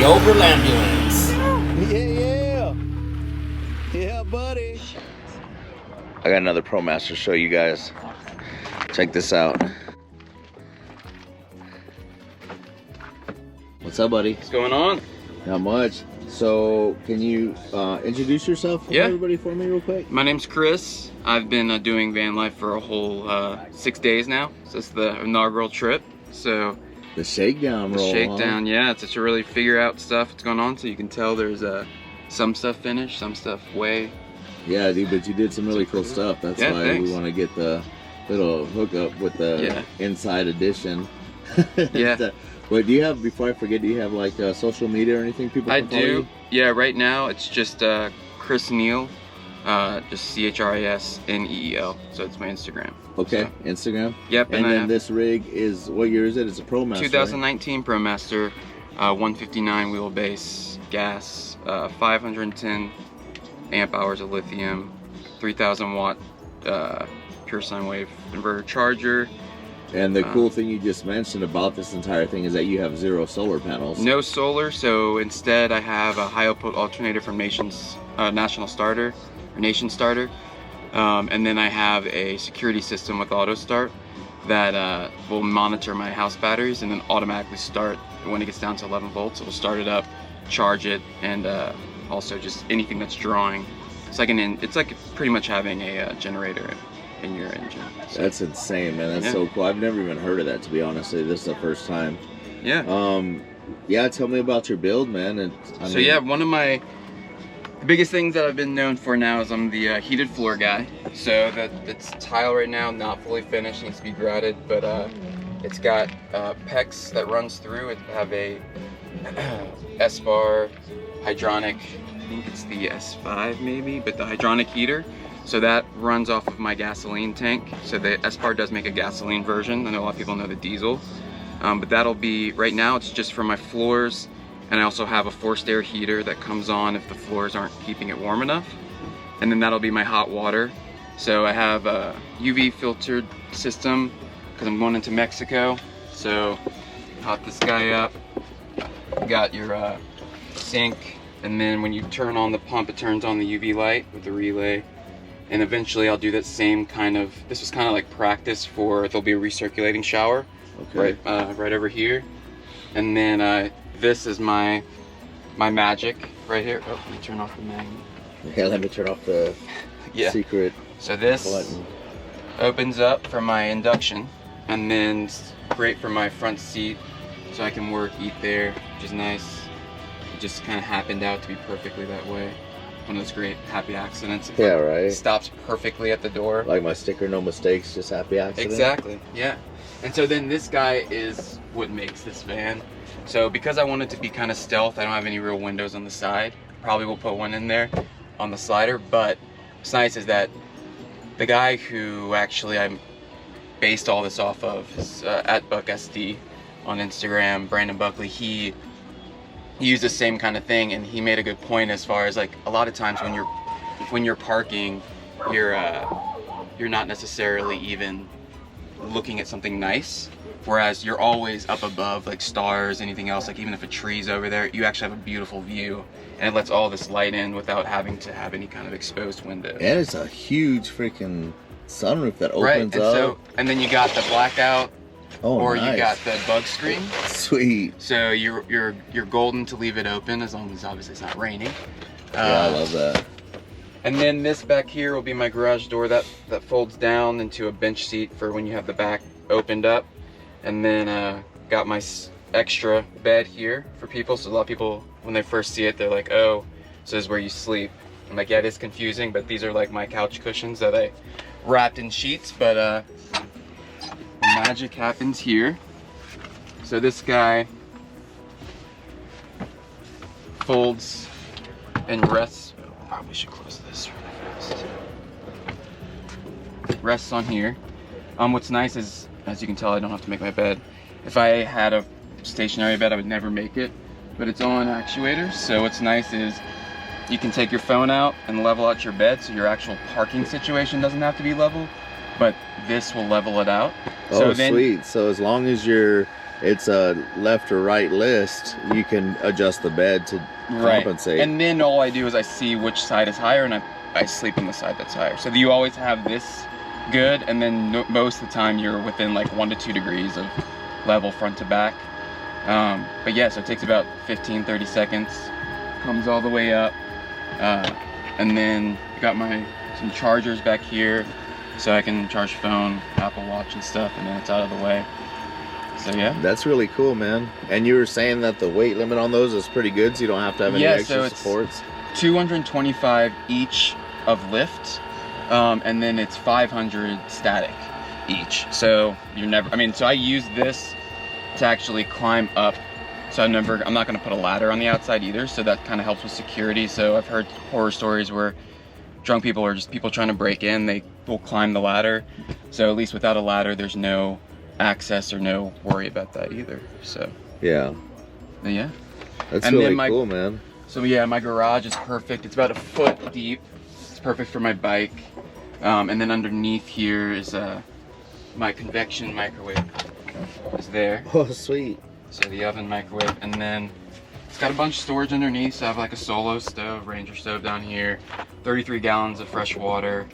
over ambulance. Yeah, buddy. I got another Promaster to show you guys. Check this out. What's up, buddy? What's going on? Not much. So, can you introduce yourself to everybody for me real quick? My name's Chris. I've been doing van life for a whole 6 days now. So it's the inaugural trip. So the shakedown roll. The shakedown, yeah. It's to really figure out stuff that's going on, so you can tell there's some stuff finished, some stuff way. Yeah, dude, but you did some really cool stuff. That's why thanks. we want to get the little hookup with the inside edition. Yeah. But do you have, before I forget, do you have like social media or anything people can follow you? Yeah, right now it's just Chris Neal, just ChrisNeel. So it's my Instagram. Okay, so. Instagram? Yep. And then this rig is, what year is it? It's a Promaster. 2019 right? Promaster, 159 wheelbase, gas, 510 amp hours of lithium, 3000 watt pure sine wave inverter charger. And the cool thing you just mentioned about this entire thing is that you have 0 solar panels. No solar, so instead I have a high output alternator from Nation Starter, and then I have a security system with auto start that will monitor my house batteries and then automatically start when it gets down to 11 volts. It will start it up, charge it, and also just anything that's drawing. It's like pretty much having a generator in your engine. So. That's insane, man. That's so cool. I've never even heard of that, to be honest. This is the first time. Yeah. Yeah, tell me about your build, man. And yeah, one of the biggest things that I've been known for now is I'm the heated floor guy. So it's tile right now, not fully finished, needs to be grouted, but it's got PEX that runs through. It have a S-bar hydronic, I think it's the S5 maybe, but the hydronic heater. So that runs off of my gasoline tank. So the S-bar does make a gasoline version. I know a lot of people know the diesel. But that'll be, right now it's just for my floors. And I also have a forced air heater that comes on if the floors aren't keeping it warm enough. And then that'll be my hot water. So I have a UV filtered system because I'm going into Mexico. So hot this guy up. You got your sink. And then when you turn on the pump, it turns on the UV light with the relay. And eventually I'll do that same kind of, this was kind of like practice for, there'll be a recirculating shower right over here. And then this is my magic right here. Oh, let me turn off the magnet. Yeah, let me turn off the secret So this button opens up for my induction, and then it's great for my front seat, so I can work, eat there, which is nice. It just kind of happened out to be perfectly that way. One of those great happy accidents. Yeah, right. It stops perfectly at the door. Like my sticker, no mistakes, just happy accident. Exactly, yeah. And so then this guy is what makes this van. So because I want it to be kind of stealth, I don't have any real windows on the side. Probably will put one in there on the slider, but what's nice is that the guy who actually I based all this off of is at BuckSD on Instagram, Brandon Buckley. He used the same kind of thing, and he made a good point as far as like a lot of times when you're parking, you're not necessarily even looking at something nice, whereas you're always up above like stars, anything else, like even if a tree's over there, you actually have a beautiful view, and it lets all this light in without having to have any kind of exposed window. And it's a huge freaking sunroof that opens up. And then you got the blackout. Oh, nice. You got the bug screen. Sweet. So you're golden to leave it open as long as obviously it's not raining. Yeah, I love that. And then this back here will be my garage door that folds down into a bench seat for when you have the back opened up. And then got my extra bed here for people. So a lot of people, when they first see it, they're like, oh, so this is where you sleep. I'm like, yeah, it is confusing, but these are like my couch cushions that I wrapped in sheets. But magic happens here. So this guy folds and rests. Probably should close this really fast. Rests on here. What's nice is, as you can tell, I don't have to make my bed. If I had a stationary bed, I would never make it, but it's on actuators. So what's nice is you can take your phone out and level out your bed, so your actual parking situation doesn't have to be level, but this will level it out. Oh, so then, sweet. So as long as you're it's a left or right list, you can adjust the bed to compensate. And then all I do is I see which side is higher, and I sleep on the side that's higher. So you always have this good, and then most of the time you're within like 1 to 2 degrees of level front to back. But yeah, so it takes about 15-30 seconds, comes all the way up, and then I got some chargers back here so I can charge phone, Apple Watch and stuff, and then it's out of the way. So yeah, that's really cool, man. And you were saying that the weight limit on those is pretty good, so you don't have to have any extra supports. 225 each of lift, and then it's 500 static each. So you're never, so I use this to actually climb up. So I'm not going to put a ladder on the outside either, so that kind of helps with security. So I've heard horror stories where drunk people or just people trying to break in, they will climb the ladder. So at least without a ladder, there's no access or no worry about that either. So yeah, that's really cool, man. So yeah, my garage is perfect. It's about 1 foot deep. It's perfect for my bike. And then underneath here is my convection microwave is there. Oh, sweet. So the oven, microwave, and then it's got a bunch of storage underneath. So I have like a solo stove, Ranger stove down here, 33 gallons of fresh water.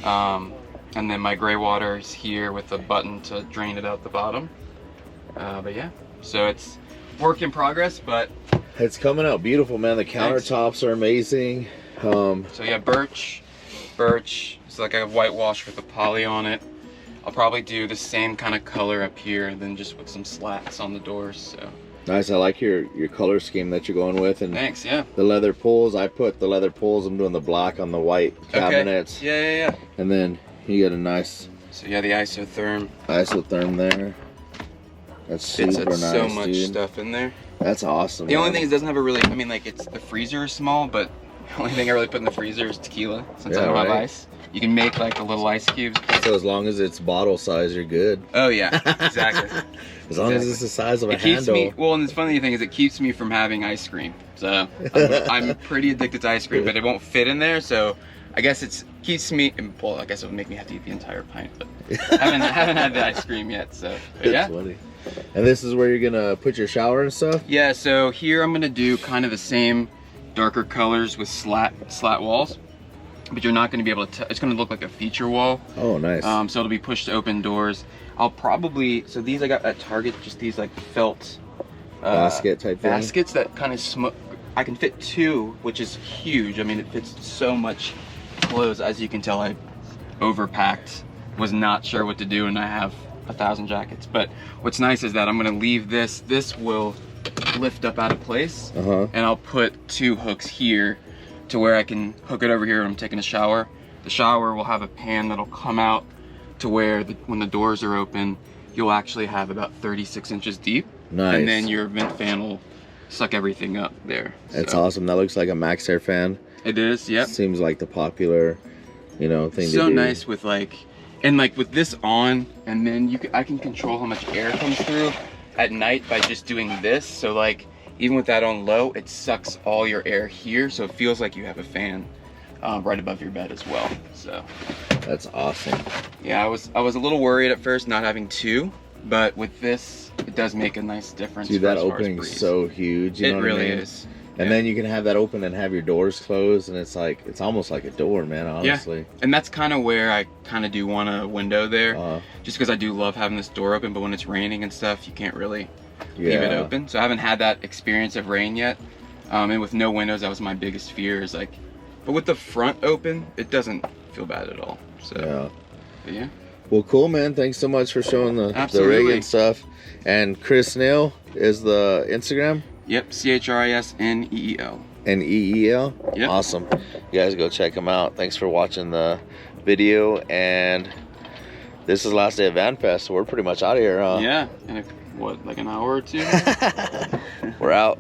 And then my gray water is here with a button to drain it out the bottom. But yeah, so it's work in progress, but it's coming out beautiful, man. The countertops are amazing. So yeah, birch. It's like a whitewash with a poly on it. I'll probably do the same kind of color up here, and then just with some slats on the doors. So nice. I like your color scheme that you're going with. And thanks. Yeah. The leather pulls. I put the leather pulls. I'm doing the black on the white cabinets. Okay. Yeah. And then you get a nice. So yeah, the isotherm. Isotherm there. That's super nice, so much stuff in there. That's awesome. The only thing is it doesn't have a really, it's the freezer is small, but the only thing I really put in the freezer is tequila, since I don't have ice. You can make like the little ice cubes. So as long as it's bottle size, you're good. Oh yeah, exactly. As long as it's the size of a handle. And the funny thing is it keeps me from having ice cream. So I'm pretty addicted to ice cream, but it won't fit in there, so I guess it keeps me, well, I guess it would make me have to eat the entire pint, but I haven't had the ice cream yet, so but yeah. That's funny. And this is where you're gonna put your shower and stuff? Yeah, so here I'm gonna do kind of the same darker colors with slat walls, but you're not gonna be able to, it's gonna look like a feature wall. Oh, nice. So it'll be push to open doors. I'll probably, so these I got at Target, just these like felt basket type thing? Baskets that kind of I can fit 2, which is huge. It fits so much clothes. As you can tell, I overpacked, was not sure what to do, and I have 1,000 jackets. But what's nice is that I'm gonna leave this will lift up out of place, and I'll put 2 hooks here to where I can hook it over here when I'm taking a shower. The shower will have a pan that'll come out to where when the doors are open, you'll actually have about 36 inches deep. Nice. And then your vent fan will suck everything up there. That's awesome. That looks like a Max Air fan. It is, yep. Seems like the popular, thing to do. So nice with with this on, and then I can control how much air comes through at night by just doing this. So even with that on low, it sucks all your air here, so it feels like you have a fan right above your bed as well. So that's awesome. Yeah, I was a little worried at first not having 2, but with this, it does make a nice difference. Dude, that opening is so huge. You know what I mean? It really is. And then you can have that open and have your doors closed, and it's almost like a door, man, honestly. Yeah. And that's kind of where I kind of do want a window there, just because I do love having this door open, but when it's raining and stuff, you can't really leave it open. So I haven't had that experience of rain yet. And with no windows, that was my biggest fear, is but with the front open, it doesn't feel bad at all. So yeah. Well, cool, man. Thanks so much for showing the rig and stuff. And Chris Neal is the Instagram? Yep, CHRISNEEL. NEEL? Yep. Awesome. You guys go check him out. Thanks for watching the video. And this is the last day of Van Fest, so we're pretty much out of here, huh? Yeah. In like an hour or 2? We're out.